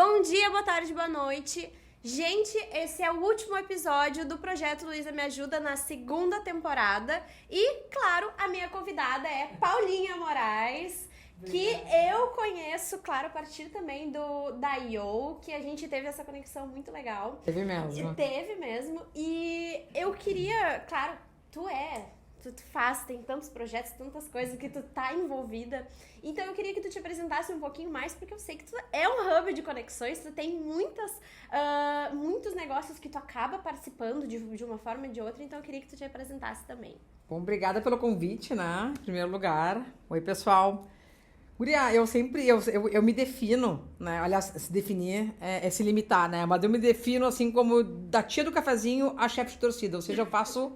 Bom dia, boa tarde, boa noite. Gente, esse é o último episódio do Projeto Luísa Me Ajuda na segunda temporada. E, claro, a minha convidada é Paulinha Moraes, que eu conheço, claro, a partir também da IO, que a gente teve essa conexão muito legal. Teve mesmo. Teve mesmo. E eu queria, claro, tu faz, tem tantos projetos, tantas coisas que tu tá envolvida. Então eu queria que tu te apresentasse um pouquinho mais, porque eu sei que tu é um hub de conexões, tu tem muitos negócios que tu acaba participando de uma forma ou de outra, então eu queria que tu te apresentasse também. Bom, obrigada pelo convite, né? Em primeiro lugar. Oi, pessoal. Guria, eu me defino, né? Aliás, se definir é se limitar, né? Mas eu me defino assim como da tia do cafezinho a chefe de torcida, ou seja, eu faço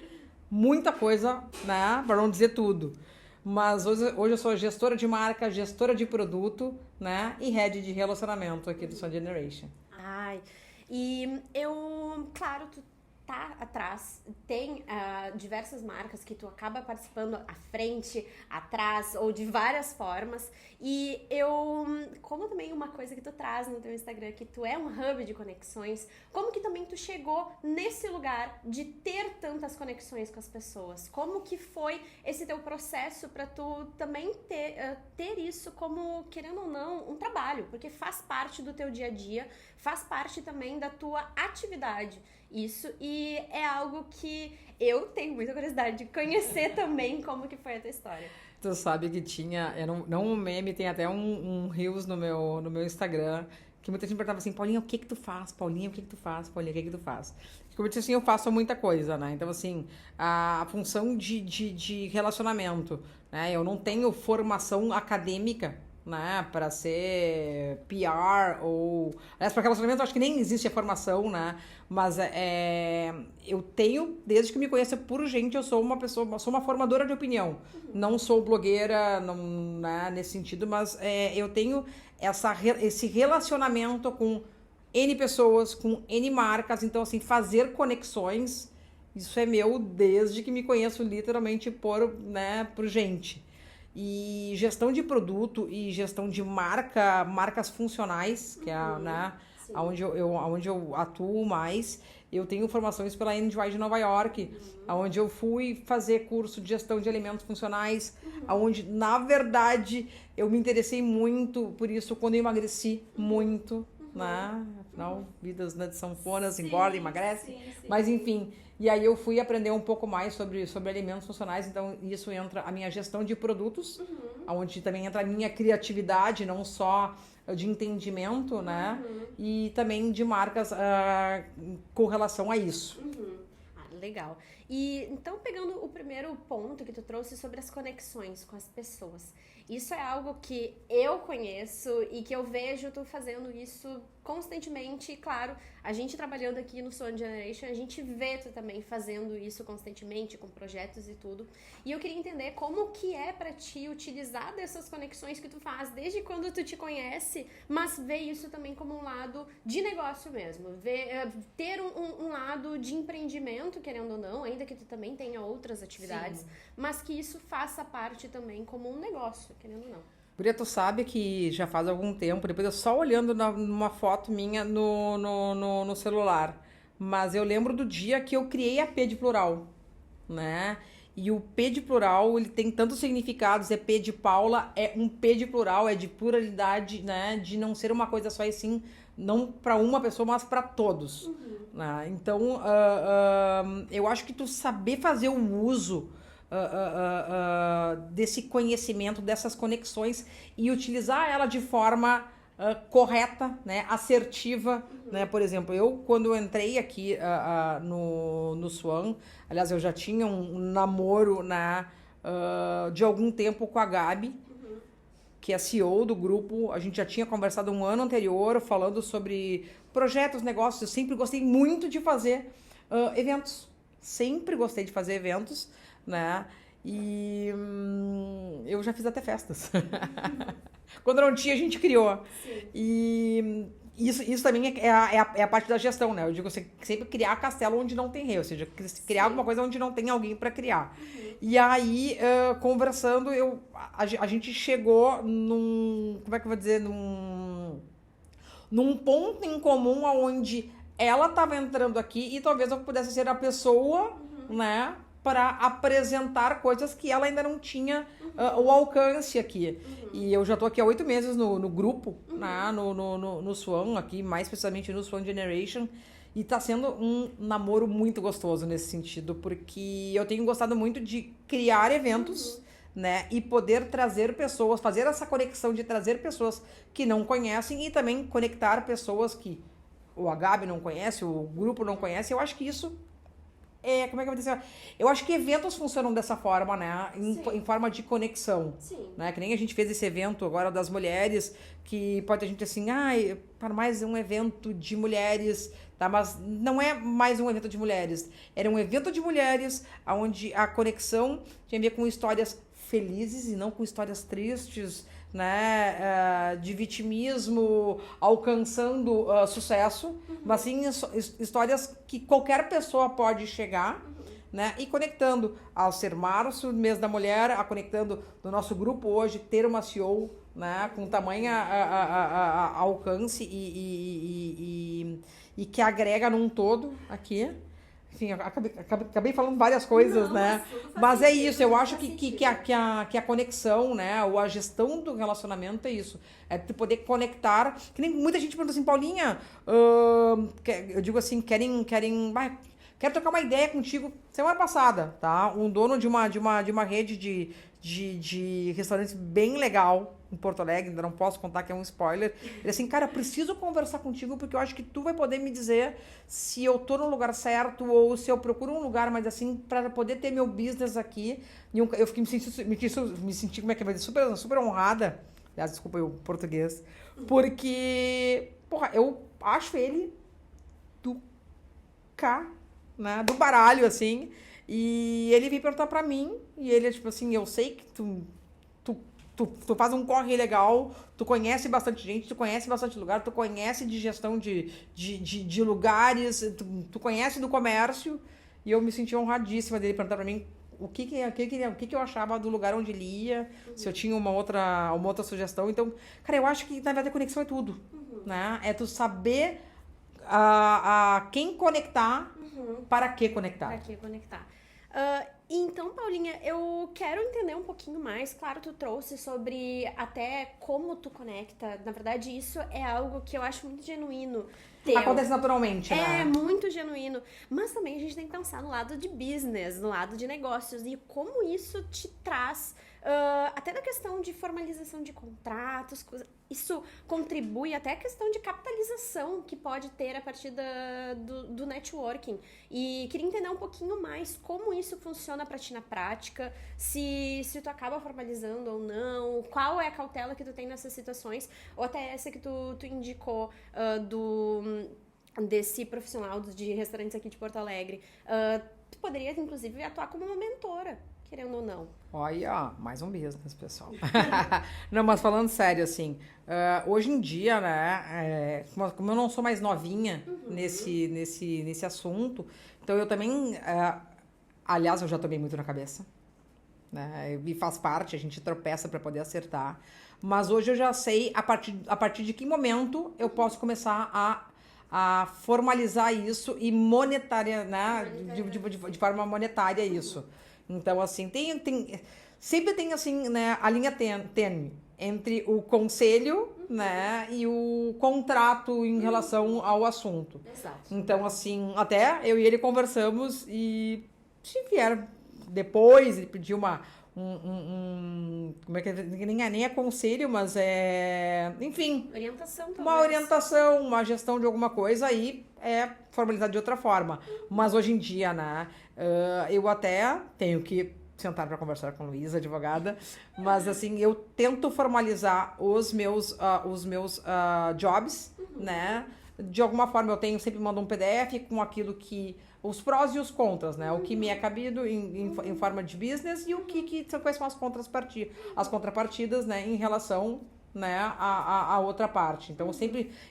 muita coisa, né? Para não dizer tudo. Mas hoje eu sou gestora de marca, gestora de produto, né? E head de relacionamento aqui do Sun Generation. Ai, claro, tu tá atrás, tem diversas marcas que tu acaba participando à frente, atrás ou de várias formas. E como também uma coisa que tu traz no teu Instagram, que tu é um hub de conexões, como que também tu chegou nesse lugar de ter tantas conexões com as pessoas? Como que foi esse teu processo para tu também ter isso como, querendo ou não, um trabalho? Porque faz parte do teu dia a dia, faz parte também da tua atividade. Isso, e é algo que eu tenho muita curiosidade de conhecer também como que foi a tua história. Tu sabe que tinha, não um meme, tem até um Reels no meu Instagram, que muita gente perguntava assim, Paulinha, o que que tu faz? Paulinha, o que que tu faz? Paulinha, o que que tu faz? Como eu disse assim, eu faço muita coisa, né? Então, assim, a função de relacionamento, né? Eu não tenho formação acadêmica, né, para ser PR ou... Aliás, para relacionamento eu acho que nem existe a formação, né, mas eu tenho, desde que me conheço por gente, eu sou uma formadora de opinião, não sou blogueira, não, né, nesse sentido, mas eu tenho esse relacionamento com N pessoas, com N marcas, então assim, fazer conexões, isso é meu desde que me conheço literalmente por gente. E gestão de produto e gestão de marcas funcionais, que é, né, onde eu atuo mais. Eu tenho formações pela NDY de Nova York, onde eu fui fazer curso de gestão de alimentos funcionais, onde, na verdade, eu me interessei muito por isso quando eu emagreci muito, né? Afinal, vidas, né, de sanfonas, engorda, emagrece. Sim. Mas, enfim... E aí eu fui aprender um pouco mais sobre alimentos funcionais, então isso entra a minha gestão de produtos, onde também entra a minha criatividade, não só de entendimento, né? E também de marcas com relação a isso. Legal. E então, pegando o primeiro ponto que tu trouxe sobre as conexões com as pessoas, isso é algo que eu conheço e que eu vejo tu fazendo isso constantemente. E claro, a gente trabalhando aqui no Sun Generation, a gente vê tu também fazendo isso constantemente, com projetos e tudo. E eu queria entender como que é pra ti utilizar dessas conexões que tu faz desde quando tu te conhece, mas ver isso também como um lado de negócio mesmo. Ter um lado de empreendimento, querendo ou não, ainda que tu também tenha outras atividades, sim, mas que isso faça parte também como um negócio, querendo ou não. Guria, tu sabe que já faz algum tempo, depois eu só olhando numa foto minha no celular, mas eu lembro do dia que eu criei a P de plural, né? E o P de plural, ele tem tantos significados, é P de Paula, é um P de plural, é de pluralidade, né? De não ser uma coisa só e sim, não para uma pessoa, mas para todos. Né? Então, eu acho que tu saber fazer o uso desse conhecimento, dessas conexões e utilizar ela de forma correta, né, assertiva, né? Por exemplo, quando eu entrei aqui no Swan, aliás, eu já tinha um namoro, né, de algum tempo com a Gabi, que é a CEO do grupo. A gente já tinha conversado um ano anterior falando sobre projetos, negócios. Eu sempre gostei muito de fazer eventos, sempre gostei de fazer eventos, né? E eu já fiz até festas. Quando não tinha, a gente criou. Sim. E isso também é a parte da gestão, né? Eu digo sempre criar castelo onde não tem rei, ou seja, criar alguma coisa onde não tem alguém para criar. E aí, conversando, a gente chegou num... Como é que eu vou dizer? num ponto em comum onde ela estava entrando aqui e talvez eu pudesse ser a pessoa, né, para apresentar coisas que ela ainda não tinha o alcance aqui. E eu já tô aqui há 8 meses no grupo, né, no Swan aqui, mais precisamente no Swan Generation, e tá sendo um namoro muito gostoso nesse sentido, porque eu tenho gostado muito de criar eventos, né, e poder trazer pessoas, fazer essa conexão de trazer pessoas que não conhecem e também conectar pessoas que o Agabe não conhece, o grupo não conhece. Eu acho que isso como é que eu vou dizer? Eu acho que eventos funcionam dessa forma, né? Em forma de conexão. Sim. Né? Que nem a gente fez esse evento agora das mulheres, que pode ter gente assim, para mais um evento de mulheres, tá? Mas não é mais um evento de mulheres. Era um evento de mulheres, onde a conexão tinha a ver com histórias felizes e não com histórias tristes, né, de vitimismo, alcançando sucesso, mas sim histórias que qualquer pessoa pode chegar, né, e conectando ao ser março, mês da mulher, conectando no nosso grupo hoje, ter uma CEO, né, com tamanha alcance e que agrega num todo aqui. Enfim, acabei falando várias coisas, né? Mas é isso, eu acho que a conexão, né? Ou a gestão do relacionamento é isso. É tu poder conectar. Que nem muita gente pergunta assim, Paulinha, eu digo assim, quero trocar uma ideia contigo. Semana passada, tá? Um dono de uma rede de restaurantes bem legal em Porto Alegre, ainda não posso contar que é um spoiler. Ele assim, cara, preciso conversar contigo porque eu acho que tu vai poder me dizer se eu tô no lugar certo ou se eu procuro um lugar, mas assim, para poder ter meu business aqui. Eu me senti como é que vai dizer, super, super honrada. Aliás, desculpa o português. Porque, porra, eu acho ele né, do baralho, assim. E ele veio perguntar pra mim, e ele é tipo assim, eu sei que tu faz um corre legal, tu conhece bastante gente, tu conhece bastante lugar, tu conhece de gestão de lugares, tu conhece do comércio, e eu me senti honradíssima dele perguntar pra mim o que eu achava do lugar onde ele ia, se eu tinha uma outra sugestão. Então, cara, eu acho que na verdade a conexão é tudo, né? É tu saber a quem conectar, para que conectar. Para que conectar. Então, Paulinha, eu quero entender um pouquinho mais. Claro, tu trouxe sobre até como tu conecta. Na verdade, isso é algo que eu acho muito genuíno teu. Acontece naturalmente, né? É muito genuíno. Mas também a gente tem que pensar no lado de business, no lado de negócios. E como isso te traz, até na questão de formalização de contratos, isso contribui até a questão de capitalização que pode ter a partir do networking. E queria entender um pouquinho mais como isso funciona para ti na prática, se tu acaba formalizando ou não, qual é a cautela que tu tem nessas situações, ou até essa que tu indicou desse profissional de restaurantes aqui de Porto Alegre. Tu poderia, inclusive, atuar como uma mentora, querendo ou não. Olha, mais um business, pessoal. Não, mas falando sério, assim, hoje em dia, né, como eu não sou mais novinha nesse assunto, então eu também, aliás, eu já tomei muito na cabeça, né, e faz parte, a gente tropeça para poder acertar, mas hoje eu já sei a partir de que momento eu posso começar a formalizar isso e monetária, né, de forma monetária isso. Então, assim, sempre tem, assim, né, a linha tênue entre o conselho, né, e o contrato em relação ao assunto. Exato. Então, assim, até eu e ele conversamos e se vier depois, ele pediu como é que nem é conselho, mas enfim, orientação talvez. Uma orientação, uma gestão de alguma coisa, aí é formalizado de outra forma. Mas hoje em dia, né, eu até tenho que sentar para conversar com a Luísa, advogada, mas assim, eu tento formalizar os meus jobs, né? De alguma forma eu sempre mando um PDF com aquilo que os prós e os contras, né? O que me é cabido em forma de business e quais são as contrapartidas, né? Em relação, né? A outra parte. Então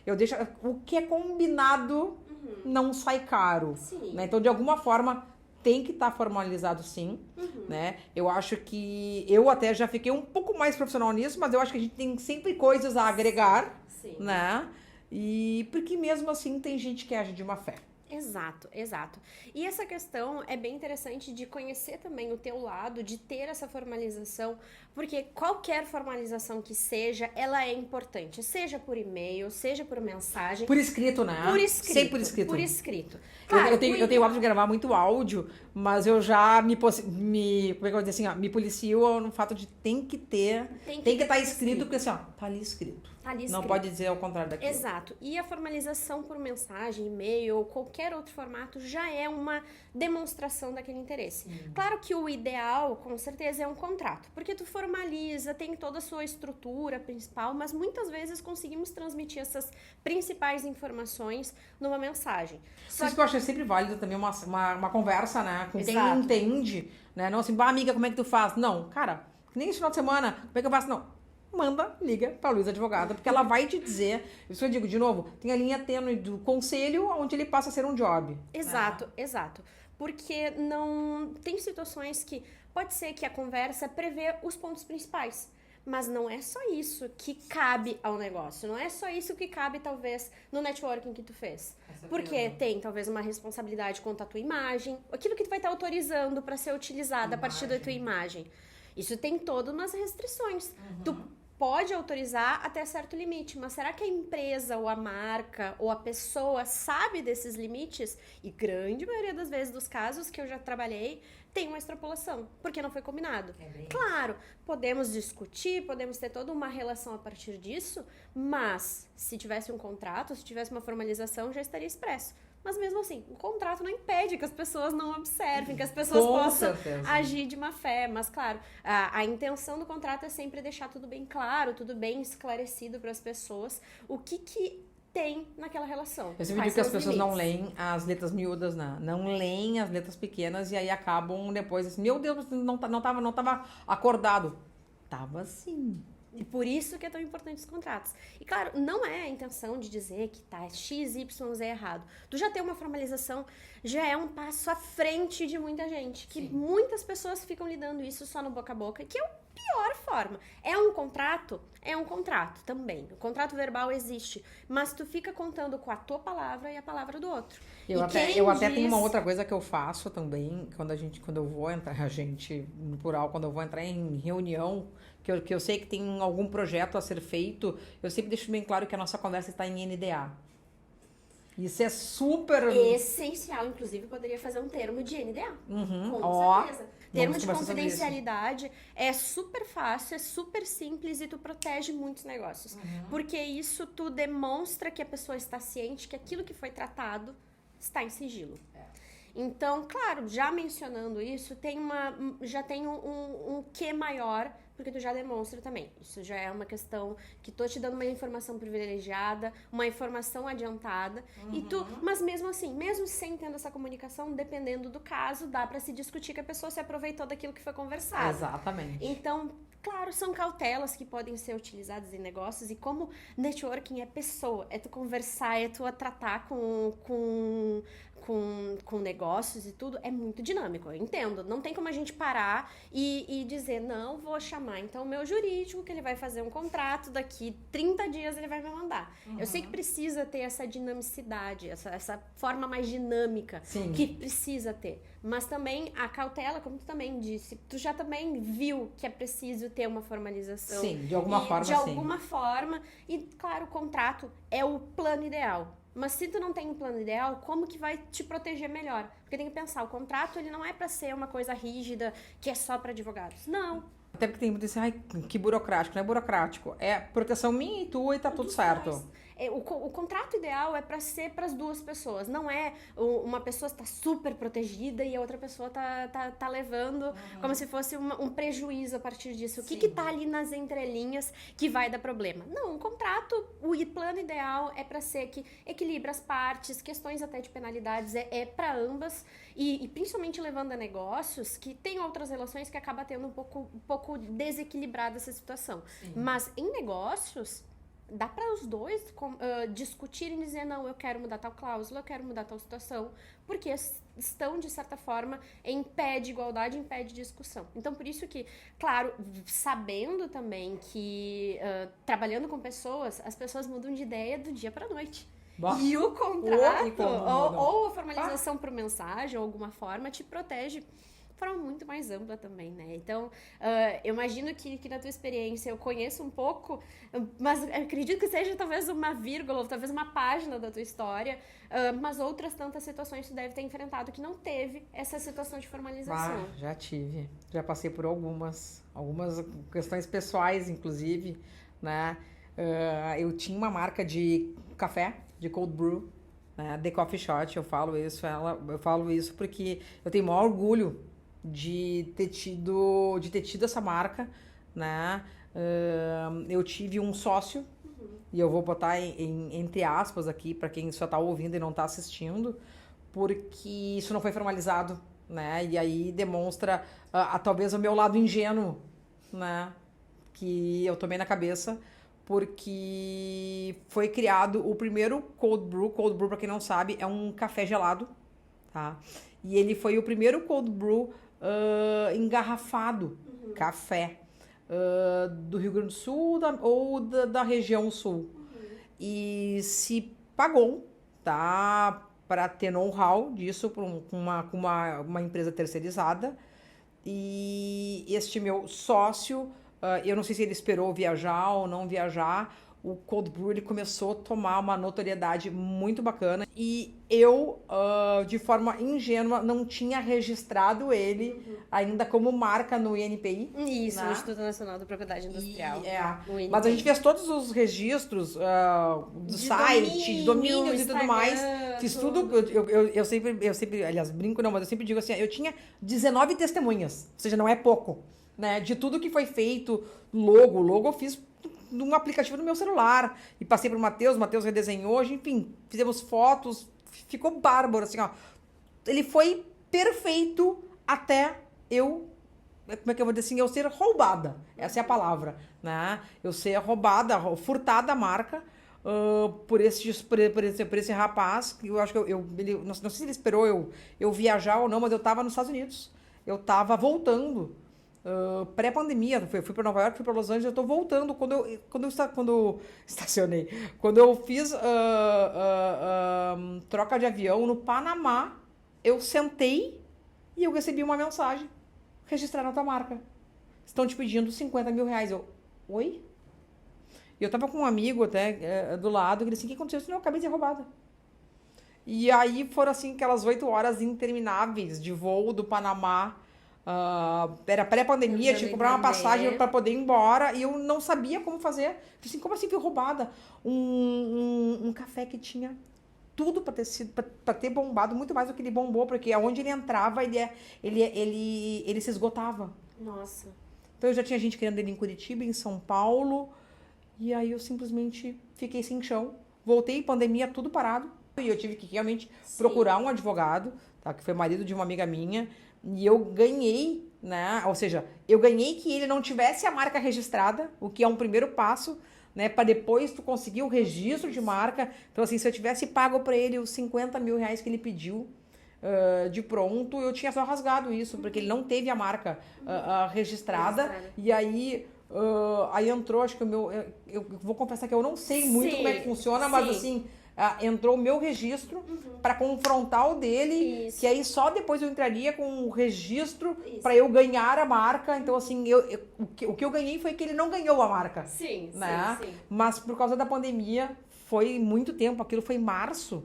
eu deixo o que é combinado não sai caro, né? Então de alguma forma tem que estar formalizado, sim, né? Eu acho que eu até já fiquei um pouco mais profissional nisso, mas eu acho que a gente tem sempre coisas a agregar, né? E porque mesmo assim tem gente que age de má fé. Exato, exato. E essa questão é bem interessante de conhecer também o teu lado, de ter essa formalização, porque qualquer formalização que seja, ela é importante, seja por e-mail, seja por mensagem. Por escrito, né? Por escrito. Sempre por escrito. Por escrito. Claro, eu tenho o hábito de gravar muito áudio, mas eu já como é que eu vou dizer assim, ó, me policio no fato de tem que estar escrito, porque assim, ó, tá ali escrito. Tá ali escrito. Não pode dizer ao contrário daquilo. Exato. E a formalização por mensagem, e-mail ou qualquer outro formato já é uma demonstração daquele interesse. Claro que o ideal, com certeza, é um contrato, porque tu formaliza, tem toda a sua estrutura principal, mas muitas vezes conseguimos transmitir essas principais informações numa mensagem. Por isso que eu acho sempre válido também uma conversa, né? Com quem Exato. entende, né? Não assim, amiga, como é que tu faz? Não, cara, nem esse final de semana, como é que eu faço? Não. Manda, liga pra Luísa Advogada, porque ela vai te dizer, isso eu digo de novo, tem a linha tênue do conselho onde ele passa a ser um job. Exato, exato. Porque não tem situações que pode ser que a conversa prevê os pontos principais, mas não é só isso que cabe ao negócio, não é só isso que cabe talvez no networking que tu fez. Porque tem talvez uma responsabilidade quanto à tua imagem, aquilo que tu vai estar autorizando para ser utilizado a partir da tua imagem. Isso tem todas umas restrições. Tu pode autorizar até certo limite, mas será que a empresa ou a marca ou a pessoa sabe desses limites? E grande maioria das vezes dos casos que eu já trabalhei tem uma extrapolação, porque não foi combinado. Claro, podemos discutir, podemos ter toda uma relação a partir disso, mas se tivesse um contrato, se tivesse uma formalização, já estaria expresso. Mas mesmo assim, o contrato não impede que as pessoas não observem, que as pessoas possam agir de má fé. Mas, claro, a intenção do contrato é sempre deixar tudo bem claro, tudo bem esclarecido para as pessoas, o que tem naquela relação. Eu sempre digo que as pessoas não leem as letras miúdas, né? Não leem as letras pequenas e aí acabam depois assim, meu Deus, não tava acordado. Tava sim. E por isso que é tão importante os contratos. E claro, não é a intenção de dizer que tá X, Y, Z errado. Tu já ter uma formalização já é um passo à frente de muita gente. Que muitas pessoas ficam lidando isso só no boca a boca, que é a pior forma. É um contrato? É um contrato também. O contrato verbal existe. Mas tu fica contando com a tua palavra e a palavra do outro. Eu até tenho uma outra coisa que eu faço também, quando eu vou entrar, no plural, quando eu vou entrar em reunião, que eu sei que tem algum projeto a ser feito, eu sempre deixo bem claro que a nossa conversa está em NDA. Isso é super... essencial, inclusive, poderia fazer um termo de NDA. Com certeza. Termo de confidencialidade é super fácil, é super simples e tu protege muitos negócios. Porque isso tu demonstra que a pessoa está ciente que aquilo que foi tratado está em sigilo. Então, claro, já mencionando isso, já tem um quê maior, porque tu já demonstra também. Isso já é uma questão que tô te dando uma informação privilegiada, uma informação adiantada, mas mesmo assim, mesmo sem tendo essa comunicação, dependendo do caso, dá pra se discutir que a pessoa se aproveitou daquilo que foi conversado. Exatamente. Então, claro, são cautelas que podem ser utilizadas em negócios e como networking é pessoa, é tu conversar, é tu tratar com negócios e tudo, é muito dinâmico, eu entendo. Não tem como a gente parar e dizer, não, vou chamar então o meu jurídico, que ele vai fazer um contrato, daqui 30 dias ele vai me mandar. Eu sei que precisa ter essa dinamicidade, essa forma mais dinâmica que precisa ter. Mas também a cautela, como tu também disse, tu já também viu que é preciso ter uma formalização. Sim, de alguma forma, de alguma forma. E, claro, o contrato é o plano ideal. Mas se tu não tem um plano ideal, como que vai te proteger melhor? Porque tem que pensar, o contrato ele não é pra ser uma coisa rígida que é só pra advogados. Não. Até porque tem muito assim, ai, que burocrático, não é burocrático. É proteção minha e tua e tá tudo certo. O contrato ideal é pra ser pras duas pessoas. Não é uma pessoa está super protegida e a outra pessoa tá levando como se fosse um prejuízo a partir disso. O que tá ali nas entrelinhas que vai dar problema? Não, um contrato, o plano ideal é pra ser que equilibra as partes, questões até de penalidades, é pra ambas. E principalmente levando a negócios que tem outras relações que acaba tendo um pouco desequilibrada essa situação. Mas em negócios... dá para os dois discutirem e dizer, não, eu quero mudar tal cláusula, eu quero mudar tal situação, porque estão, de certa forma, em pé de igualdade, em pé de discussão. Então, por isso que, claro, sabendo também que trabalhando com pessoas, as pessoas mudam de ideia do dia para noite. E o contrato, ou a formalização por mensagem, ou alguma forma, te protege de forma muito mais ampla também, né? Então, eu imagino que na tua experiência eu conheço um pouco, mas acredito que seja talvez uma vírgula, ou talvez uma página da tua história, mas outras tantas situações tu deve ter enfrentado que não teve essa situação de formalização. Já tive. Já passei por algumas questões pessoais, inclusive, né? Eu tinha uma marca de café, de cold brew, né? The Coffee Shot, eu falo isso porque eu tenho o maior orgulho de ter tido essa marca, né? Eu tive um sócio, e eu vou botar entre aspas aqui para quem só tá ouvindo e não tá assistindo, porque isso não foi formalizado, né? E aí demonstra talvez o meu lado ingênuo, né? Que eu tomei na cabeça, porque foi criado o primeiro cold brew. Cold brew, para quem não sabe, é um café gelado, tá? E ele foi o primeiro cold brew engarrafado, café, do Rio Grande do Sul ou da região sul. E se pagou, tá? Para ter know-how disso com uma empresa terceirizada. E este meu sócio, eu não sei se ele esperou viajar ou não viajar, o cold brew ele começou a tomar uma notoriedade muito bacana e eu, de forma ingênua, não tinha registrado ele ainda como marca no INPI. Isso, né? No Instituto Nacional da Propriedade Industrial. Mas a gente fez todos os registros do site, domínios e tudo mais. Fiz tudo. Eu sempre, aliás, brinco não, mas eu sempre digo assim, eu tinha 19 testemunhas, ou seja, não é pouco, né? De tudo que foi feito, logo eu fiz num aplicativo no meu celular e passei pro Matheus redesenhou, enfim, fizemos fotos, ficou bárbaro, assim, ó. Ele foi perfeito até eu, como é que eu vou dizer assim, eu ser roubada, essa é a palavra, né? Eu ser roubada, furtada a marca por esse rapaz, que eu acho que ele, não sei se ele esperou eu viajar ou não, mas eu tava nos Estados Unidos, eu tava voltando, pré-pandemia, fui para Nova York, fui para Los Angeles, eu tô voltando, quando eu estacionei, quando eu fiz troca de avião no Panamá, eu sentei e eu recebi uma mensagem, registraram a tua marca, estão te pedindo 50 mil reais, oi? E eu tava com um amigo até do lado, que ele disse, o que aconteceu? Eu disse, não, eu acabei de ser roubada. E aí foram assim aquelas 8 horas intermináveis de voo do Panamá. Era pré-pandemia, tinha que comprar uma passagem para poder ir embora e eu não sabia como fazer. Assim, como assim fui roubada? Um café que tinha tudo para ter bombado, muito mais do que ele bombou, porque aonde ele entrava, ele se esgotava. Nossa. Então eu já tinha gente querendo ele em Curitiba, em São Paulo, e aí eu simplesmente fiquei sem chão. Voltei, pandemia, tudo parado. E eu tive que realmente procurar um advogado, tá? Que foi marido de uma amiga minha. E eu ganhei, né? Ou seja, eu ganhei que ele não tivesse a marca registrada, o que é um primeiro passo, né? Para depois tu conseguir o registro de marca. Então, assim, se eu tivesse pago para ele os 50 mil reais que ele pediu de pronto, eu tinha só rasgado isso, porque ele não teve a marca registrada. E aí entrou, acho que o meu... Eu vou confessar que eu não sei muito como é que funciona, mas assim... entrou o meu registro para confrontar o dele, que aí só depois eu entraria com o registro para eu ganhar a marca. Então, assim, o que eu ganhei foi que ele não ganhou a marca. Sim. Mas por causa da pandemia, foi muito tempo, aquilo foi em março.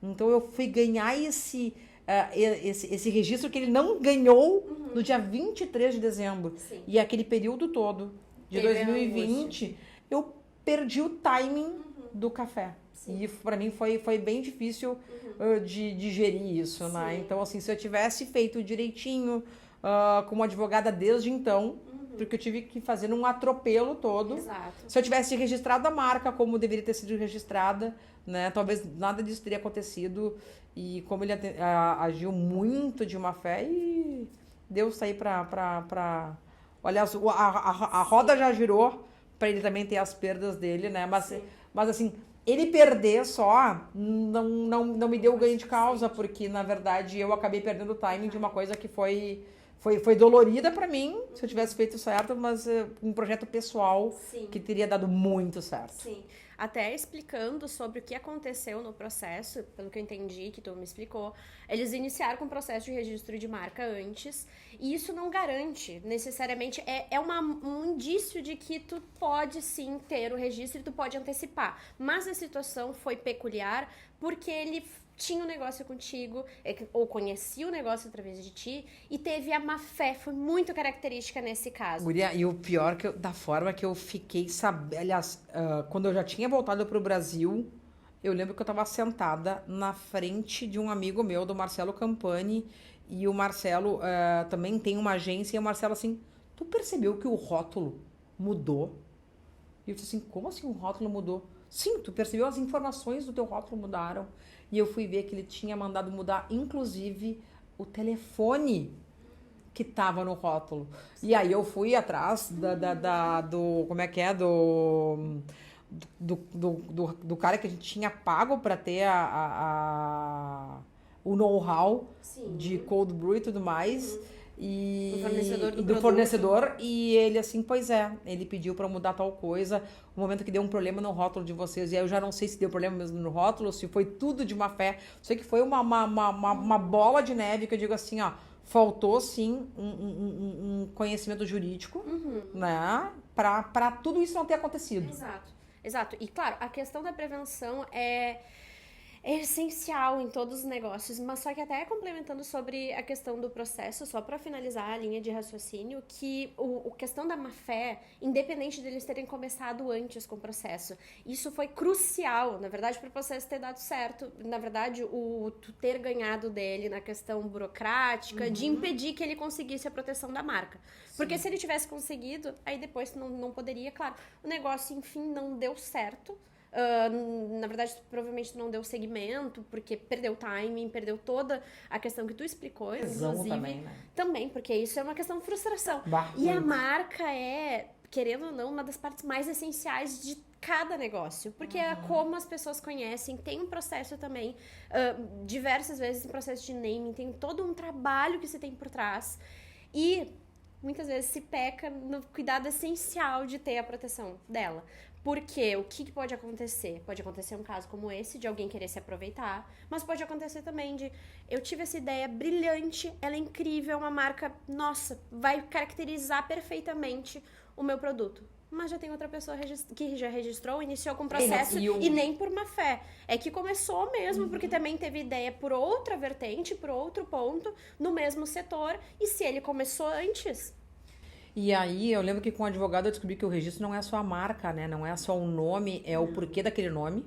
Então, eu fui ganhar esse registro que ele não ganhou no dia 23 de dezembro. Sim. E aquele período todo de 2020, eu perdi o timing do café. Sim. E para mim foi bem difícil de digerir isso, sim, né? Então, assim, se eu tivesse feito direitinho como advogada desde então, porque eu tive que fazer um atropelo todo. Exato. Se eu tivesse registrado a marca como deveria ter sido registrada, né? Talvez nada disso teria acontecido. E como ele agiu muito de má fé, e deu sair para... Olha, a roda já girou pra ele também ter as perdas dele, né? Mas assim, ele perder só não me deu ganho de causa, porque na verdade eu acabei perdendo o timing de uma coisa que foi dolorida pra mim, se eu tivesse feito certo, mas um projeto pessoal que teria dado muito certo. Sim. Até explicando sobre o que aconteceu no processo, pelo que eu entendi, que tu me explicou, eles iniciaram com o processo de registro de marca antes, e isso não garante, necessariamente, um indício de que tu pode sim ter o registro e tu pode antecipar. Mas a situação foi peculiar porque ele tinha um negócio contigo, ou conhecia o negócio através de ti, e teve a má fé, foi muito característica nesse caso. Guria, e o pior, da forma que eu fiquei sabendo, aliás, quando eu já tinha voltado pro Brasil, eu lembro que eu tava sentada na frente de um amigo meu, do Marcelo Campani, e o Marcelo também tem uma agência, e o Marcelo assim, tu percebeu que o rótulo mudou? E eu disse assim, como assim o rótulo mudou? Sim, tu percebeu, as informações do teu rótulo mudaram. E eu fui ver que ele tinha mandado mudar, inclusive, o telefone que tava no rótulo. E aí eu fui atrás do como é que é? Do cara que a gente tinha pago para ter o know-how de cold brew e tudo mais. E do fornecedor, e ele assim, pois é, ele pediu pra mudar tal coisa, o momento que deu um problema no rótulo de vocês, e aí eu já não sei se deu problema mesmo no rótulo, se foi tudo de má fé, sei que foi uma bola de neve, que eu digo assim, ó, faltou sim um conhecimento jurídico, né, pra tudo isso não ter acontecido. Exato, e claro, a questão da prevenção é essencial em todos os negócios, mas só que até complementando sobre a questão do processo, só para finalizar a linha de raciocínio, que a questão da má-fé, independente deles terem começado antes com o processo, isso foi crucial, na verdade, para o processo ter dado certo, na verdade, tu ter ganhado dele na questão burocrática, de impedir que ele conseguisse a proteção da marca. Porque se ele tivesse conseguido, aí depois não poderia, claro, o negócio, enfim, não deu certo. Na verdade, provavelmente não deu segmento, porque perdeu o timing, perdeu toda a questão que tu explicou, inclusive. Também, né? Também, porque isso é uma questão de frustração. E a marca é, querendo ou não, uma das partes mais essenciais de cada negócio, porque é como as pessoas conhecem, tem um processo também, diversas vezes um processo de naming, tem todo um trabalho que se tem por trás, e muitas vezes se peca no cuidado essencial de ter a proteção dela. Porque o que pode acontecer? Pode acontecer um caso como esse, de alguém querer se aproveitar, mas pode acontecer também de, eu tive essa ideia brilhante, ela é incrível, é uma marca, nossa, vai caracterizar perfeitamente o meu produto. Mas já tem outra pessoa que já registrou, iniciou com o processo e nem por má fé. É que começou mesmo, porque também teve ideia por outra vertente, por outro ponto, no mesmo setor, e se ele começou antes... E aí, eu lembro que com o advogado eu descobri que o registro não é só a marca, né? Não é só o nome, é o porquê daquele nome.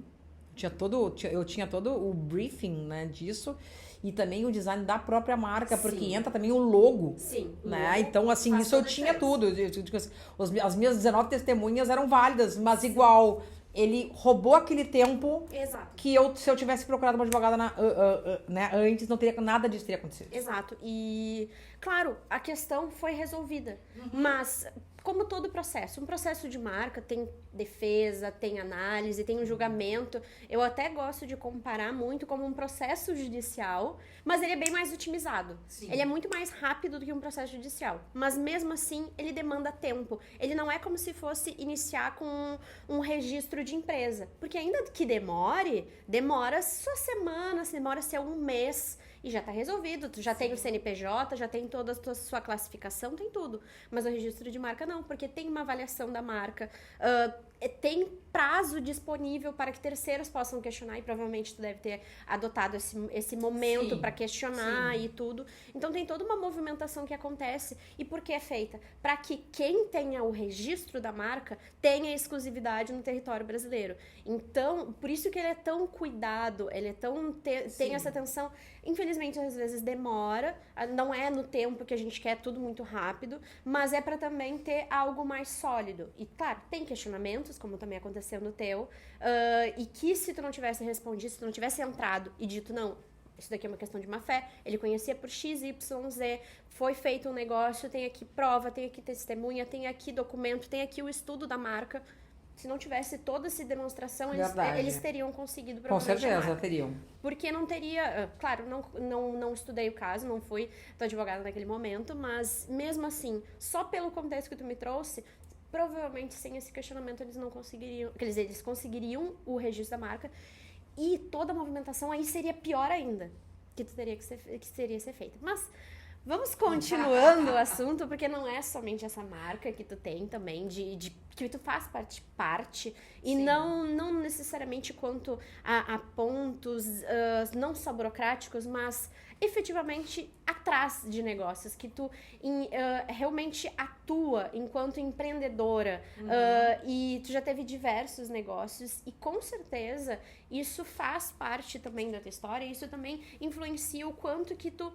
Eu tinha todo o briefing, né, disso. E também o design da própria marca, porque entra também o logo. Sim. Né? Então, assim, isso eu tinha tudo. As minhas 19 testemunhas eram válidas, mas igual... Ele roubou aquele tempo que se eu tivesse procurado uma advogada né, antes, nada disso teria acontecido. Exato. E, claro, a questão foi resolvida. Mas, como todo processo, um processo de marca tem defesa, tem análise, tem um julgamento. Eu até gosto de comparar muito como um processo judicial, mas ele é bem mais otimizado. Sim. Ele é muito mais rápido do que um processo judicial. Mas, mesmo assim, ele demanda tempo. Ele não é como se fosse iniciar com um registro de empresa. Porque ainda que demora só semanas, demora ser um mês e já tá resolvido. Tu já tem o CNPJ, já tem toda a sua classificação, tem tudo. Mas o registro de marca não, porque tem uma avaliação da marca, tem prazo disponível para que terceiros possam questionar, e provavelmente tu deve ter adotado esse momento para questionar e tudo. Então tem toda uma movimentação que acontece. E por que é feita? Para que quem tenha o registro da marca tenha exclusividade no território brasileiro. Então, por isso que ele é tão cuidado, ele é tão tem essa atenção. Infelizmente, às vezes demora, não é no tempo que a gente quer, tudo muito rápido, mas é para também ter algo mais sólido. E claro, tem questionamentos, como também aconteceu no teu, e que se tu não tivesse respondido, se tu não tivesse entrado e dito não, isso daqui é uma questão de má fé, ele conhecia por X, Y, Z, foi feito um negócio, tem aqui prova, tem aqui testemunha, tem aqui documento, tem aqui o estudo da marca. Se não tivesse toda essa demonstração, eles teriam conseguido provavelmente. Com certeza, teriam. Porque não teria... Claro, não estudei o caso, não fui tua advogada naquele momento, mas mesmo assim, só pelo contexto que tu me trouxe, provavelmente sem esse questionamento eles não conseguiriam... Quer dizer, eles conseguiriam o registro da marca e toda a movimentação aí seria pior ainda, que teria ser feita. Mas... Vamos continuando o assunto, porque não é somente essa marca que tu tem também, que tu faz parte e não necessariamente quanto a pontos, não só burocráticos, mas efetivamente atrás de negócios, que tu realmente atua enquanto empreendedora, e tu já teve diversos negócios e com certeza isso faz parte também da tua história, isso também influencia o quanto que tu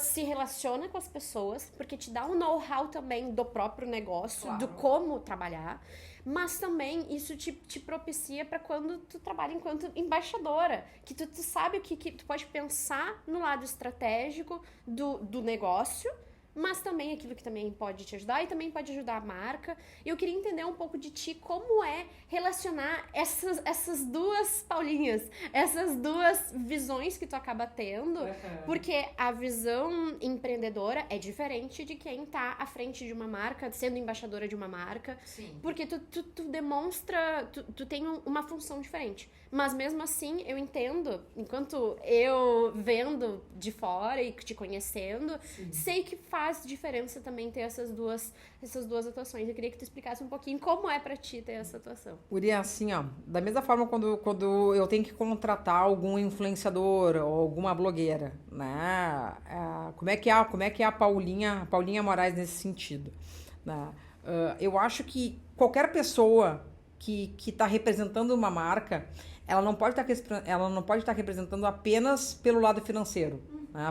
se relaciona com as pessoas, porque te dá um know-how também do próprio negócio, claro, do como trabalhar, mas também isso te propicia para quando tu trabalha enquanto embaixadora, que tu sabe o que tu pode pensar no lado estratégico do negócio, mas também aquilo que também pode te ajudar e também pode ajudar a marca. E eu queria entender um pouco de ti, como é relacionar essas duas Paulinhas, essas duas visões que tu acaba tendo, porque a visão empreendedora é diferente de quem tá à frente de uma marca, sendo embaixadora de uma marca. Sim. Porque tu demonstra, tu tem uma função diferente. Mas mesmo assim, eu entendo, enquanto eu vendo de fora e te conhecendo, sei que faz diferença também ter essas duas atuações. Eu queria que tu explicasse um pouquinho como é pra ti ter essa atuação. Uri, assim, ó, da mesma forma quando eu tenho que contratar algum influenciador ou alguma blogueira, né? Como é que é a Paulinha Moraes nesse sentido, né? Eu acho que qualquer pessoa que está representando uma marca, ela não pode estar representando apenas pelo lado financeiro. Né?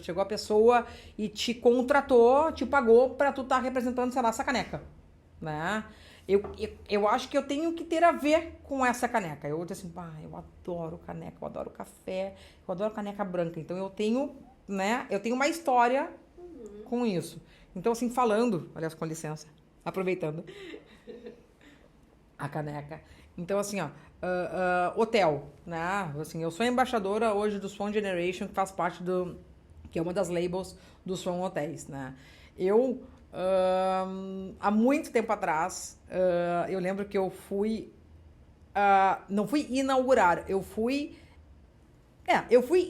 Chegou a pessoa e te contratou, te pagou para tu estar representando, sei lá, essa caneca. Né? Eu acho que eu tenho que ter a ver com essa caneca. Eu disse assim, eu adoro caneca, eu adoro café, eu adoro caneca branca. Então eu tenho uma história com isso. Então, assim, falando, aliás, com licença, aproveitando a caneca. Então, assim, hotel, né? Assim, eu sou embaixadora hoje do Swan Generation, que faz parte que é uma das labels do Swan Hotéis, né? Eu, há muito tempo atrás, eu lembro que eu fui, não fui inaugurar, eu fui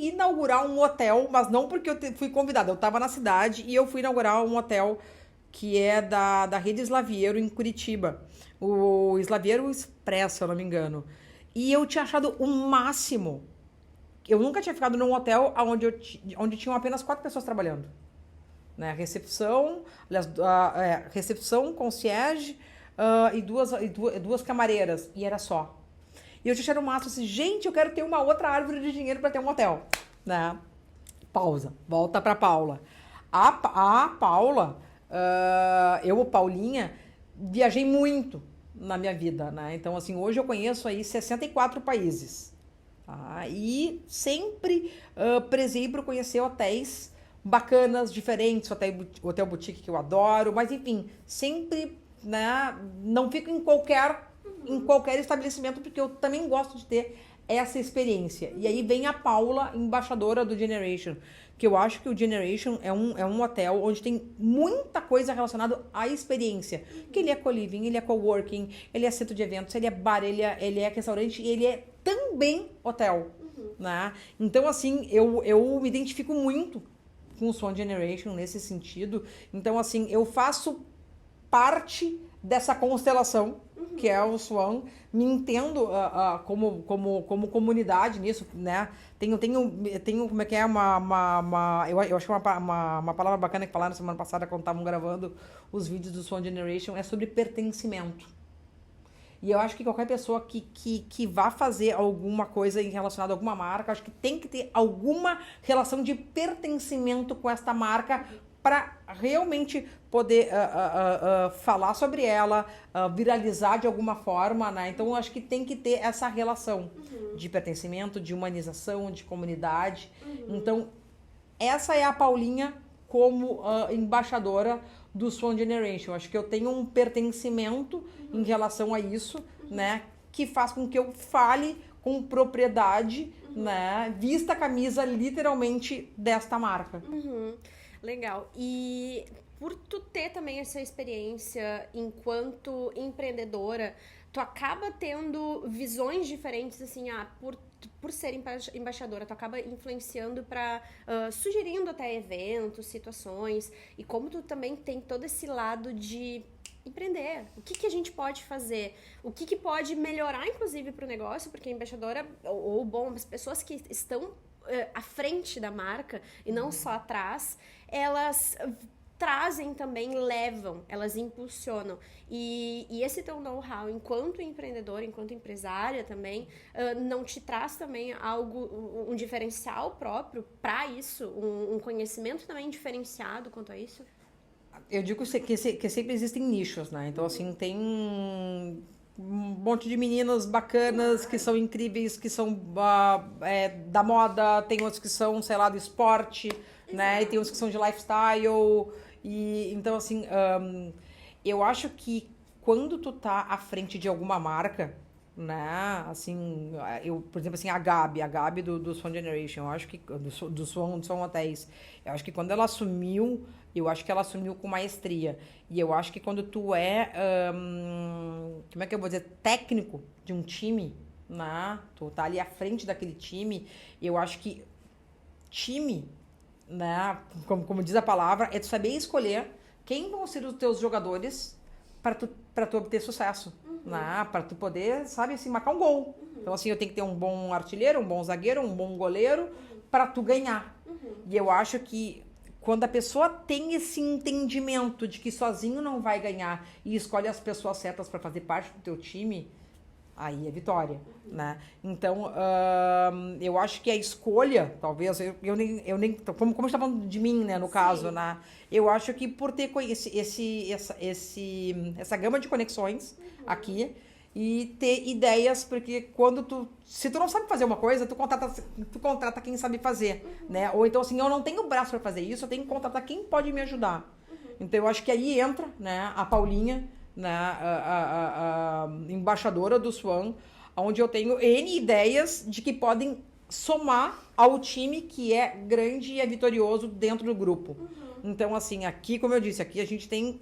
inaugurar um hotel, mas não porque eu fui convidada, eu estava na cidade e eu fui inaugurar um hotel que é da rede Slaviero em Curitiba, o Slaviero Express, se eu não me engano. E eu tinha achado o máximo. Eu nunca tinha ficado num hotel onde tinham apenas 4 pessoas trabalhando. Né? Recepção, concierge e duas camareiras. E era só. E eu tinha achado o máximo assim, gente, eu quero ter uma outra árvore de dinheiro para ter um hotel. Né? Pausa. Volta para Paula. A Paula, Paulinha, viajei muito na minha vida, né? Então, assim, hoje eu conheço aí 64 países. Tá? E sempre prezei por conhecer hotéis bacanas, diferentes, hotel boutique que eu adoro, mas enfim, sempre, né, não fico em qualquer estabelecimento, porque eu também gosto de ter essa experiência. E aí vem a Paula, embaixadora do Generation, que eu acho que o Generation é um hotel onde tem muita coisa relacionada à experiência. Que ele é co-living, ele é coworking, ele é centro de eventos, ele é bar, ele é restaurante e ele é também hotel. Né? Então, assim, eu me identifico muito com o Swan Generation nesse sentido. Então, assim, eu faço parte dessa constelação, que é o Swan, me entendo como comunidade nisso, né? Tenho como é que é eu acho que uma palavra bacana que falaram semana passada quando estavam gravando os vídeos do Swan Generation é sobre pertencimento. E eu acho que qualquer pessoa que vá fazer alguma coisa relacionada a alguma marca, acho que tem que ter alguma relação de pertencimento com esta marca para realmente poder falar sobre ela, viralizar de alguma forma, né? Então, eu acho que tem que ter essa relação de pertencimento, de humanização, de comunidade. Então, essa é a Paulinha como embaixadora do Swan Generation. Eu acho que eu tenho um pertencimento em relação a isso, né? Que faz com que eu fale com propriedade, né? Vista a camisa literalmente desta marca. Legal. E por tu ter também essa experiência enquanto empreendedora, tu acaba tendo visões diferentes, assim, por ser embaixadora, tu acaba influenciando para sugerindo até eventos, situações, e como tu também tem todo esse lado de empreender, o que a gente pode fazer, o que pode melhorar, inclusive, para o negócio, porque a embaixadora, ou bom, as pessoas que estão à frente da marca e não só atrás, elas trazem também, levam, elas impulsionam. E esse teu know-how enquanto empreendedora, enquanto empresária também, não te traz também um diferencial próprio para isso? Um conhecimento também diferenciado quanto a isso? Eu digo que sempre existem nichos, né? Então, assim, tem um monte de meninas bacanas que são incríveis, que são da moda, tem outros que são, sei lá, do esporte, né? E tem outros que são de lifestyle. E então, assim, eu acho que quando tu tá à frente de alguma marca, né? Assim, por exemplo, assim, a Gabi do Swan Generation, eu acho que do Swan Hotéis, eu acho que quando ela assumiu, eu acho que ela assumiu com maestria. E eu acho que quando tu como é que eu vou dizer, técnico de um time, né? Tu tá ali à frente daquele time, eu acho que time, né? Como diz a palavra, é tu saber escolher quem vão ser os teus jogadores para tu obter sucesso, né? Para tu poder, sabe, assim, marcar um gol. Então, assim, eu tenho que ter um bom artilheiro, um bom zagueiro, um bom goleiro para tu ganhar. E eu acho que quando a pessoa tem esse entendimento de que sozinho não vai ganhar e escolhe as pessoas certas para fazer parte do teu time, aí é vitória, né? Então, eu acho que a escolha, talvez, eu nem como a gente tá falando de mim, né, no caso, né? Eu acho que por ter essa gama de conexões aqui e ter ideias, porque se tu não sabe fazer uma coisa, tu contrata quem sabe fazer, né? Ou então, assim, eu não tenho braço para fazer isso, eu tenho que contratar quem pode me ajudar. Então, eu acho que aí entra, né, a Paulinha, né, a embaixadora do Swan, onde eu tenho N ideias de que podem somar ao time que é grande e é vitorioso dentro do grupo. Então, assim, aqui, como eu disse, aqui a gente tem,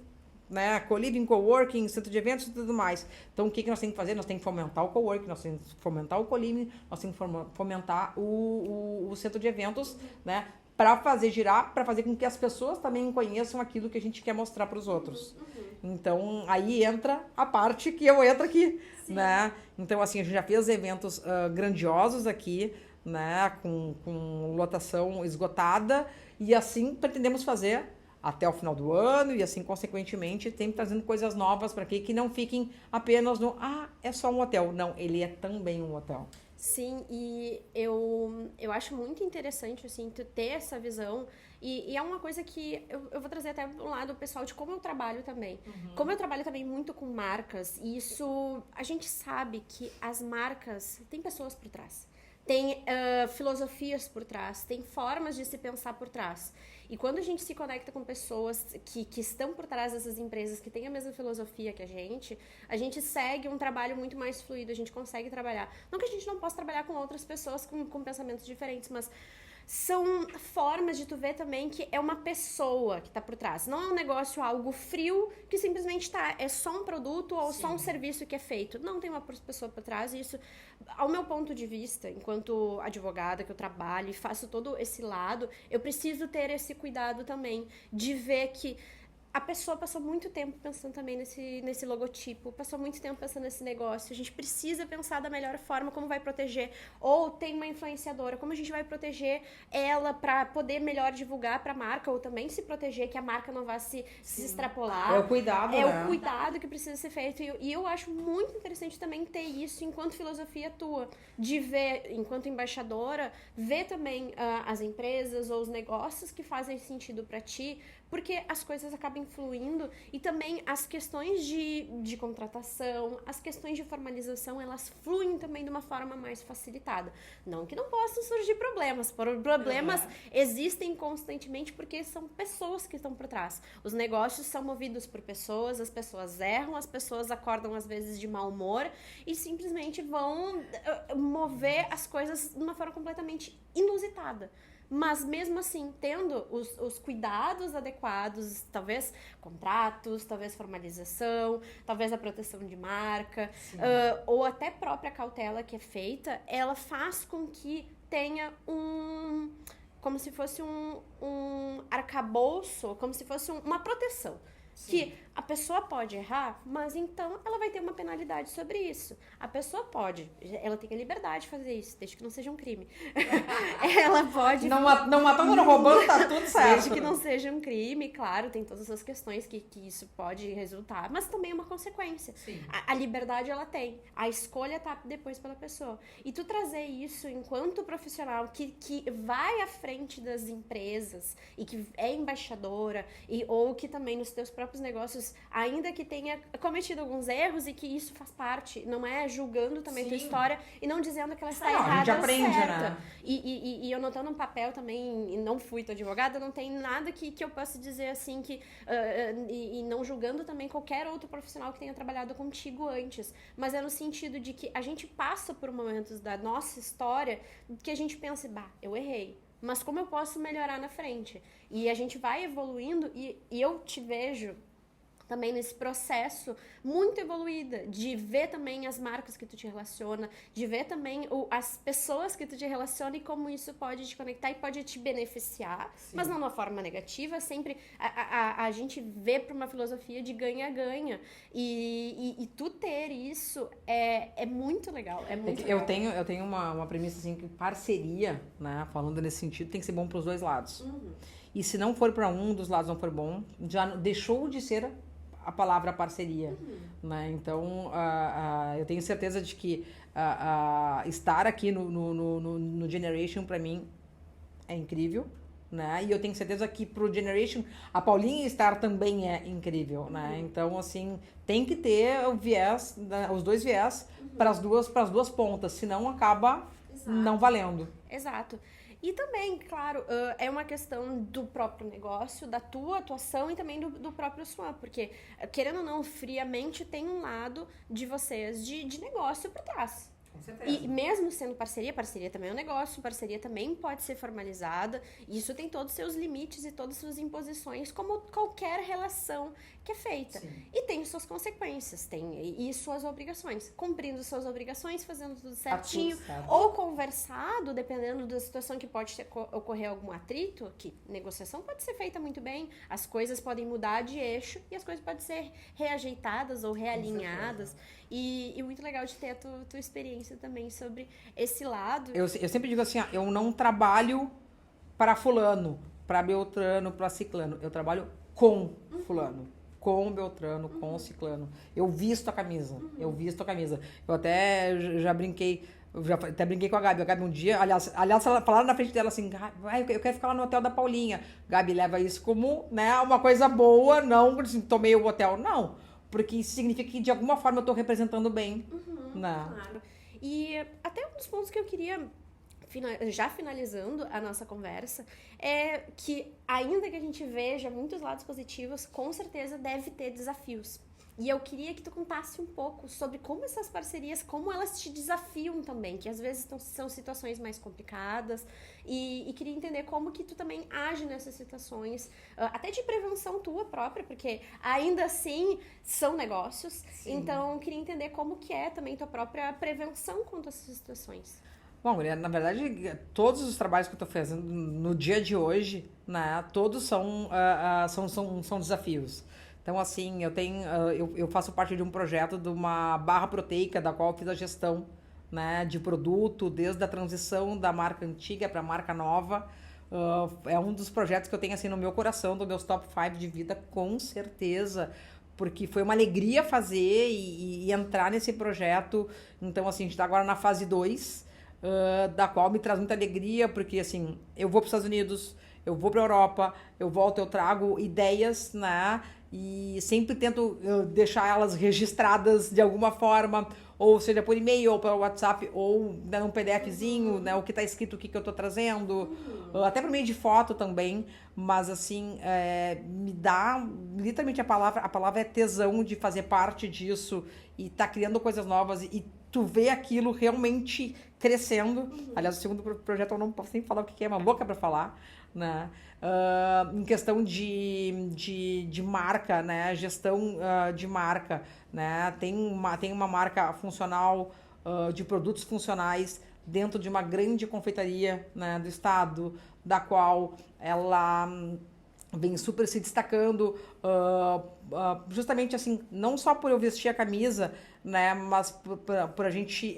né, co-living, coworking, centro de eventos e tudo mais. Então, o que nós temos que fazer? Nós temos que fomentar o coworking, nós temos que fomentar o co-living, nós temos que fomentar o centro de eventos, né, para fazer girar, para fazer com que as pessoas também conheçam aquilo que a gente quer mostrar para os outros. Então, aí entra a parte que eu entro aqui, né? Então, assim, a gente já fez eventos grandiosos aqui, né, com lotação esgotada, e assim pretendemos fazer até o final do ano, e assim, consequentemente, sempre trazendo coisas novas para que não fiquem apenas é só um hotel. Não, ele é também um hotel. Sim, e eu acho muito interessante, assim, tu ter essa visão, e é uma coisa que eu vou trazer até do lado pessoal de como eu trabalho também. Como eu trabalho também muito com marcas, e isso, a gente sabe que as marcas, tem pessoas por trás. Tem filosofias por trás, tem formas de se pensar por trás. E quando a gente se conecta com pessoas que estão por trás dessas empresas, que têm a mesma filosofia que a gente segue um trabalho muito mais fluido, a gente consegue trabalhar. Não que a gente não possa trabalhar com outras pessoas com pensamentos diferentes, mas são formas de tu ver também que é uma pessoa que tá por trás. Não é um negócio, algo frio, que simplesmente é só um produto ou só um serviço que é feito. Não, tem uma pessoa por trás, e isso, ao meu ponto de vista, enquanto advogada, que eu trabalho e faço todo esse lado, eu preciso ter esse cuidado também de ver que a pessoa passou muito tempo pensando também nesse logotipo, passou muito tempo pensando nesse negócio. A gente precisa pensar da melhor forma como vai proteger. Ou tem uma influenciadora, como a gente vai proteger ela para poder melhor divulgar para a marca, ou também se proteger que a marca não vá se extrapolar. É o cuidado, É né? o cuidado que precisa ser feito. E eu acho muito interessante também ter isso enquanto filosofia tua, de ver, enquanto embaixadora, ver também as empresas ou os negócios que fazem sentido para ti, porque as coisas acabam fluindo e também as questões de contratação, as questões de formalização, elas fluem também de uma forma mais facilitada. Não que não possam surgir problemas, problemas existem constantemente porque são pessoas que estão por trás. Os negócios são movidos por pessoas, as pessoas erram, as pessoas acordam às vezes de mau humor e simplesmente vão mover as coisas de uma forma completamente inusitada. Mas mesmo assim, tendo os cuidados adequados, talvez contratos, talvez formalização, talvez a proteção de marca, ou até própria cautela que é feita, ela faz com que tenha como se fosse um arcabouço, como se fosse uma proteção. Sim. Que a pessoa pode errar, mas então ela vai ter uma penalidade sobre isso. A pessoa pode, ela tem a liberdade de fazer isso, desde que não seja um crime. Ela pode... Não matando, não roubando, tá tudo certo. Desde que não seja um crime, claro, tem todas as questões que isso pode resultar, mas também é uma consequência. A liberdade ela tem, a escolha tá depois pela pessoa. E tu trazer isso enquanto profissional que vai à frente das empresas e que é embaixadora, ou que também nos teus próprios negócios, ainda que tenha cometido alguns erros e que isso faz parte, não é julgando também tua história e não dizendo que ela está errada. A gente aprende, certa. Né? E eu não tô num papel também, e não fui tua advogada, não tem nada que eu possa dizer assim que e não julgando também qualquer outro profissional que tenha trabalhado contigo antes, mas é no sentido de que a gente passa por momentos da nossa história que a gente pensa, eu errei, mas como eu posso melhorar na frente? E a gente vai evoluindo e eu te vejo também nesse processo muito evoluída, de ver também as marcas que tu te relaciona, de ver também as pessoas que tu te relaciona e como isso pode te conectar e pode te beneficiar, mas não de uma forma negativa, sempre a gente vê para uma filosofia de ganha-ganha e tu ter isso é muito legal, é muito legal. Eu tenho uma premissa assim, que parceria, né, falando nesse sentido, tem que ser bom para os dois lados. E se não for para um dos lados não for bom, já deixou de ser a palavra parceria, né? Então, eu tenho certeza de que estar aqui no Generation, para mim, é incrível, né? E eu tenho certeza que pro Generation, a Paulinha estar também é incrível, né? Então, assim, tem que ter o viés, os dois viés para as duas pontas, senão acaba não valendo. Exato. E também, claro, é uma questão do próprio negócio, da tua atuação e também do próprio SWAM, porque, querendo ou não, friamente tem um lado de vocês de negócio por trás. Com certeza. E mesmo sendo parceria também é um negócio, parceria também pode ser formalizada, e isso tem todos os seus limites e todas as suas imposições, como qualquer relação que é feita. Sim. E tem suas consequências, e suas obrigações. Cumprindo suas obrigações, fazendo tudo certinho, ou conversado, dependendo da situação que pode ocorrer algum atrito, que negociação pode ser feita muito bem, as coisas podem mudar de eixo e as coisas podem ser reajeitadas ou realinhadas. E muito legal de ter a tua experiência também sobre esse lado. Eu sempre digo assim, eu não trabalho para fulano, para Beltrano, para ciclano. Eu trabalho com fulano, com Beltrano, com ciclano. Eu visto a camisa, Eu até já brinquei, até brinquei com a Gabi. A Gabi um dia, aliás, ela falaram na frente dela assim, eu quero ficar lá no hotel da Paulinha. Gabi, leva isso como, né, uma coisa boa, não assim, tomei o hotel, não. Porque isso significa que, de alguma forma, eu tô representando bem. Né? Claro. E até um dos pontos que eu queria, já finalizando a nossa conversa, é que, ainda que a gente veja muitos lados positivos, com certeza deve ter desafios. E eu queria que tu contasse um pouco sobre como essas parcerias, como elas te desafiam também, que às vezes são situações mais complicadas, e queria entender como que tu também age nessas situações, até de prevenção tua própria, porque ainda assim são negócios. Sim. Então queria entender como que é também tua própria prevenção contra essas situações. Bom, na verdade, todos os trabalhos que eu estou fazendo no dia de hoje, né, todos são desafios. Então, assim, eu faço parte de um projeto de uma barra proteica, da qual eu fiz a gestão, né, de produto, desde a transição da marca antiga para a marca nova. É um dos projetos que eu tenho assim, no meu coração, dos meus top 5 de vida, com certeza, porque foi uma alegria fazer e entrar nesse projeto. Então, assim, a gente está agora na fase 2, da qual me traz muita alegria, porque, assim, eu vou para os Estados Unidos, eu vou pra Europa, eu volto, eu trago ideias, né? E sempre tento deixar elas registradas de alguma forma, ou seja, por e-mail, ou pelo WhatsApp, ou num PDFzinho, né? O que tá escrito, o que eu tô trazendo, até por meio de foto também, mas assim, me dá literalmente a palavra é tesão de fazer parte disso e tá criando coisas novas e tu vê aquilo realmente crescendo. Aliás, o segundo projeto eu não posso nem falar o que é, mas louca pra falar, né? Em questão de marca, né? Gestão de marca, né? Tem uma marca funcional, de produtos funcionais dentro de uma grande confeitaria, né, do estado, da qual ela vem super se destacando, justamente assim, não só por eu vestir a camisa, né, mas por a gente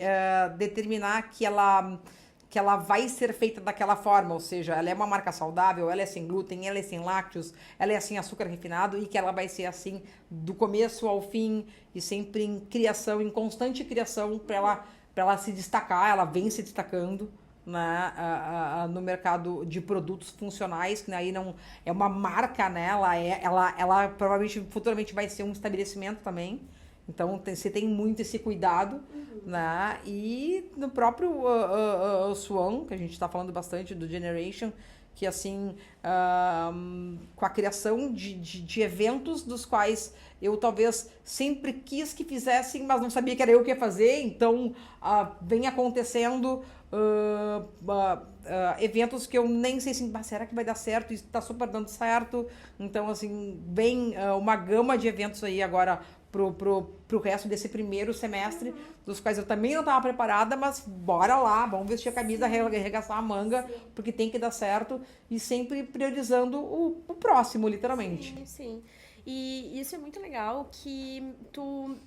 determinar que ela vai ser feita daquela forma, ou seja, ela é uma marca saudável, ela é sem glúten, ela é sem lácteos, ela é sem açúcar refinado e que ela vai ser assim do começo ao fim e sempre em criação, em constante criação para ela se destacar, ela vem se destacando, né, no mercado de produtos funcionais, que aí não é uma marca, né, ela provavelmente futuramente vai ser um estabelecimento também. Então, você tem muito esse cuidado, né? E no próprio Swan, que a gente está falando bastante do Generation, que assim, com a criação de eventos dos quais eu talvez sempre quis que fizessem, mas não sabia que era eu que ia fazer, então vem acontecendo eventos que eu nem sei assim, será que vai dar certo? Isso está super dando certo. Então, assim, vem uma gama de eventos aí agora pro resto desse primeiro semestre, dos quais eu também não estava preparada, mas bora lá, vamos vestir a camisa, arregaçar a manga, porque tem que dar certo, e sempre priorizando o próximo, literalmente. Sim, sim. E isso é muito legal, que tu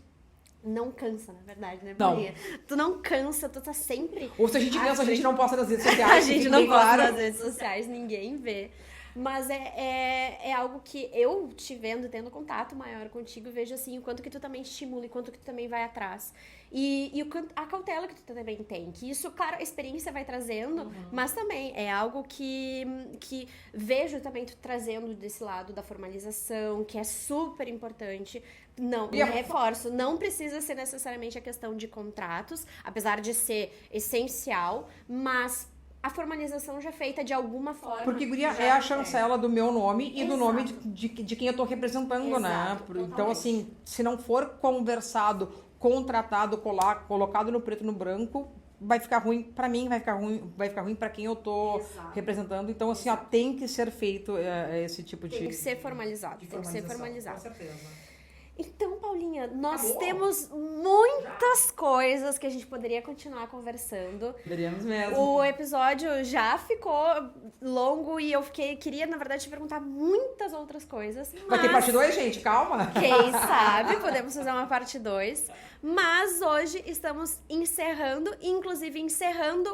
não cansa, na verdade, né, Maria? Tu não cansa, tu tá sempre... Ou se a gente cansa, a gente não posta nas redes sociais. A gente não posta nas redes sociais, ninguém vê. Mas é algo que eu te vendo, tendo contato maior contigo, vejo assim, o quanto que tu também estimula e quanto que tu também vai atrás. E a cautela que tu também tem. Que isso, claro, a experiência vai trazendo, mas também é algo que vejo também tu trazendo desse lado da formalização, que é super importante. Não, reforço, não precisa ser necessariamente a questão de contratos, apesar de ser essencial, mas a formalização já é feita de alguma forma. Porque, guria, é a chancela do meu nome e do nome de quem eu tô representando, né? Então, assim, se não for conversado, contratado, colocado no preto e no branco, vai ficar ruim pra mim, vai ficar ruim pra quem eu tô representando. Então, assim, ó, tem que ser feito esse tipo de... Tem que ser formalizado, tem que ser formalizado. Com certeza. Então, Paulinha, nós temos muitas coisas que a gente poderia continuar conversando. Poderíamos mesmo. O episódio já ficou longo e eu queria, na verdade, te perguntar muitas outras coisas. Vai ter parte 2, gente? Calma. Quem sabe, podemos fazer uma parte 2. Mas hoje estamos encerrando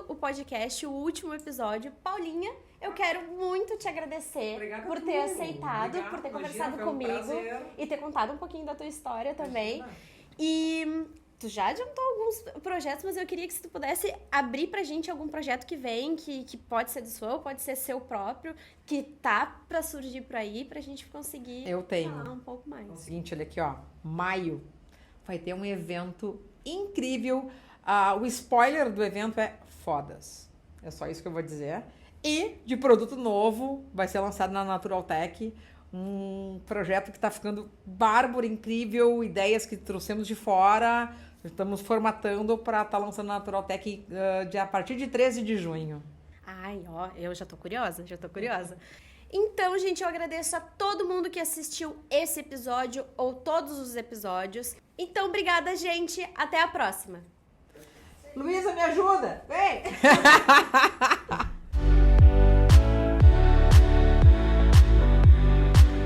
o podcast, o último episódio. Paulinha, eu quero muito te agradecer por ter aceitado, por ter conversado comigo e ter contado um pouquinho da tua história também. E tu já adiantou alguns projetos, mas eu queria que se tu pudesse abrir pra gente algum projeto que vem, que pode ser do Swan, pode ser seu próprio, que tá pra surgir por aí, pra gente conseguir falar um pouco mais. É o seguinte, olha aqui, ó, maio vai ter um evento incrível. O spoiler do evento é fodas. É só isso que eu vou dizer. E de produto novo, vai ser lançado na Naturaltech, um projeto que está ficando bárbaro, incrível, ideias que trouxemos de fora, estamos formatando para estar lançando na Naturaltech a partir de 13 de junho. Ai, ó, eu já tô curiosa. Então, gente, eu agradeço a todo mundo que assistiu esse episódio ou todos os episódios. Então, obrigada, gente. Até a próxima. Luísa, me ajuda! Vem!